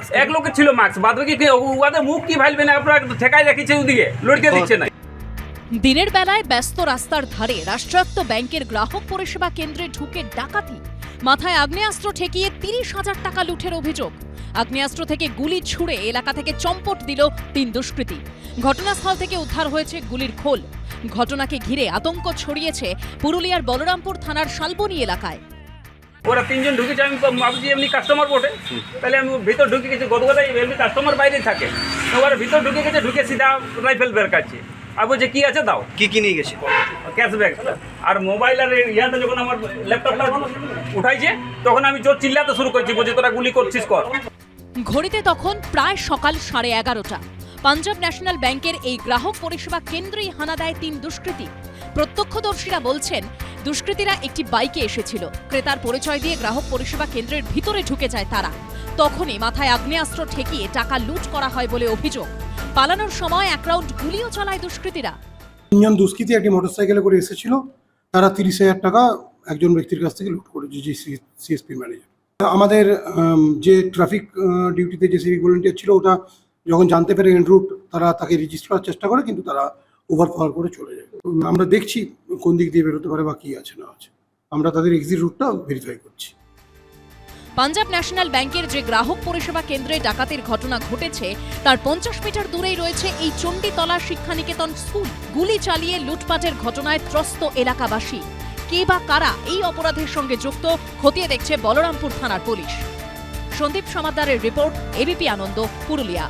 Mask? এক লোকের ছিল মাস্ক, বাদ বাকি ওদের মুখ কি ভাইলবে না, আপনারা ঠেকায় রেখেছে ওদিকে, লটকে দিচ্ছে না। দিনের বেলায় ব্যস্ত রাস্তার ধারে রাষ্ট্রায়ত্ত ব্যাংকের গ্রাহক পরিষেবা কেন্দ্রে ঢুকে ডাকাতি, মাথায় আগ্নেয়াস্ত্র ঠেকিয়ে ৩০,০০০ টাকা লুঠের অভিযোগ। আগ্নেয়াস্ত্র থেকে গুলি ছুড়ে এলাকা থেকে চম্পট দিল ৩ দুষ্কৃতী। ঘটনাস্থল থেকে উদ্ধার হয়েছে গুলির খোল। ঘটনাকে ঘিরে আতঙ্ক ছড়িয়েছে পুরুলিয়ার বলরামপুর থানার শালবনী এলাকায়। ওরা 3 জন ঢুকেছে, আমি ভাবছি এমনি কাস্টমার বটে, তাহলে আমি ভিতর ঢুকে গেছি। গতকাল এমনি কাস্টমার বাইরেই থাকে, ওরা ভিতর ঢুকে গেছে, ঢুকে সিধা রাইফেল বের কাছে আর বলছে কি আছে দাও। কি নিয়ে গেছে? ক্যাশব্যাক আর মোবাইল। আর ইয়াতে যখন আমার ল্যাপটপটা উঠাইছে তখন আমি জোর চিল্লাতে শুরু করছি, বলছি তোরা গুলি করছিস কর। ঘড়িতে তখন প্রায় সকাল 11:30। পাঞ্জাব ন্যাশনাল ব্যাংকের এই গ্রাহক পরিষেবা কেন্দ্রেই হানা দেয় 3 দুষ্কৃতী। প্রত্যক্ষদর্শীরা বলছেন দুষ্কৃতীরা একটি বাইকে এসেছিল। ক্রেতার পরিচয় দিয়ে গ্রাহক পরিষেবা কেন্দ্রের ভিতরে ঢুকে যায় তারা। তখনই মাথায় আগ্নেয়াস্ত্র ঠেকিয়ে টাকা লুট করা হয় বলে অভিযোগ। পালানোর সময় 1 রাউন্ড গুলিও চালায় দুষ্কৃতীরা। 3 জন দুষ্কৃতী একটি মোটরসাইকেলে করে এসেছিল। তারা 30,000 টাকা একজন ব্যক্তির কাছ থেকে লুট করেছে, যে সিএসপি ম্যানেজার। আমাদের যে ট্রাফিক ডিউটিতে যে সিভিক ভলেন্টিয়ার ছিল, ওটা যখন জানতে পারে এন রুট, তারা তাকে রেজিস্টার করার চেষ্টা করে, কিন্তু তারা ওভারপাওয়ার করে চলে যায়। আমরা দেখছি কোন দিক দিয়ে বেরোতে পারে বা কী আছে না আছে। আমরা তাদের এক্সিট রুটটা ভেরিফাই করছি। পাঞ্জাব ন্যাশনাল ব্যাংকের যে গ্রাহক পরিষেবা কেন্দ্রে ডাকাতির ঘটনা ঘটেছে তার 50 মিটার দূরেই রয়েছে এই চণ্ডীতলা শিক্ষানিকেতন স্কুল। গুলি চালিয়ে লুটপাটের ঘটনায় ত্রস্ত এলাকাবাসী। কে বা কারা এই অপরাধের সঙ্গে যুক্ত, খতিয়ে দেখছে বলরামপুর থানার পুলিশ। সন্দীপ সমাদ্দারের রিপোর্ট, এবিপি আনন্দ, পুরুলিয়া।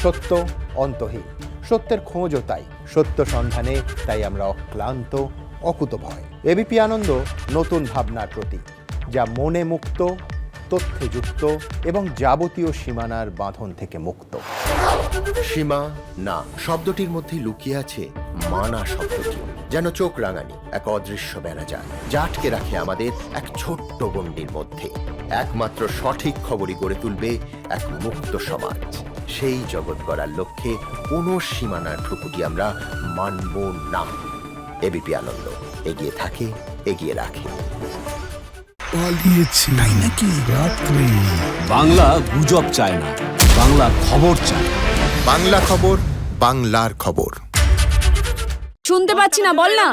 সত্য অন্তহীন, সত্যের খোঁজও তাই, সত্য সন্ধানে তাই আমরা অক্লান্ত, অকুতভয়। এবিপি আনন্দ নতুন ভাবনার প্রতীক, যা মনে মুক্ত, তথ্যে যুক্ত এবং যাবতীয় সীমানার বাঁধন থেকে মুক্ত। সীমা না শব্দটির মধ্যে লুকিয়ে আছে মানা শব্দটি, যেন চোখ রাঙানি এক অদৃশ্য বেড়াজাল, যা আটকে রাখে আমাদের এক ছোট্ট গণ্ডির মধ্যে। একমাত্র সঠিক খবরই গড়ে তুলবে এক মুক্ত সমাজ। সেই জগৎ গড়ার লক্ষ্যে কোনো সীমানার ঠুকুটি আমরা মানব না। এবিপি আনন্দ এগিয়ে থাকে, এগিয়ে রাখে। তাই নাকি? রাত্রি বাংলা গুজব চায় না, বাংলা খবর চায়। বাংলা খবর, বাংলার খবর। শুনতে পাচ্ছি না, বল না।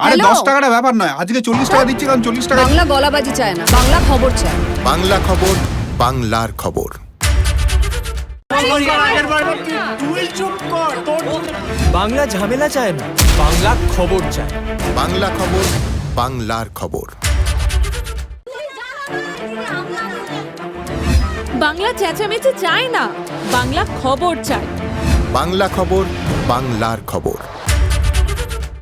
আরে 10 টাকাটা ব্যাপার নয়, আজকে 40 টাকা দিচ্ছি, কারণ 40 টাকা। বাংলা গলাবাজি চায় না, বাংলা খবর চায়। বাংলা খবর, বাংলার খবর। বাংলা ঝামেলা চায় না, বাংলা খবর চায়। বাংলা খবর, বাংলার খবর। বাংলা চেঁচামেচি চায় না, বাংলা খবর চায়। বাংলা খবর, বাংলার খবর।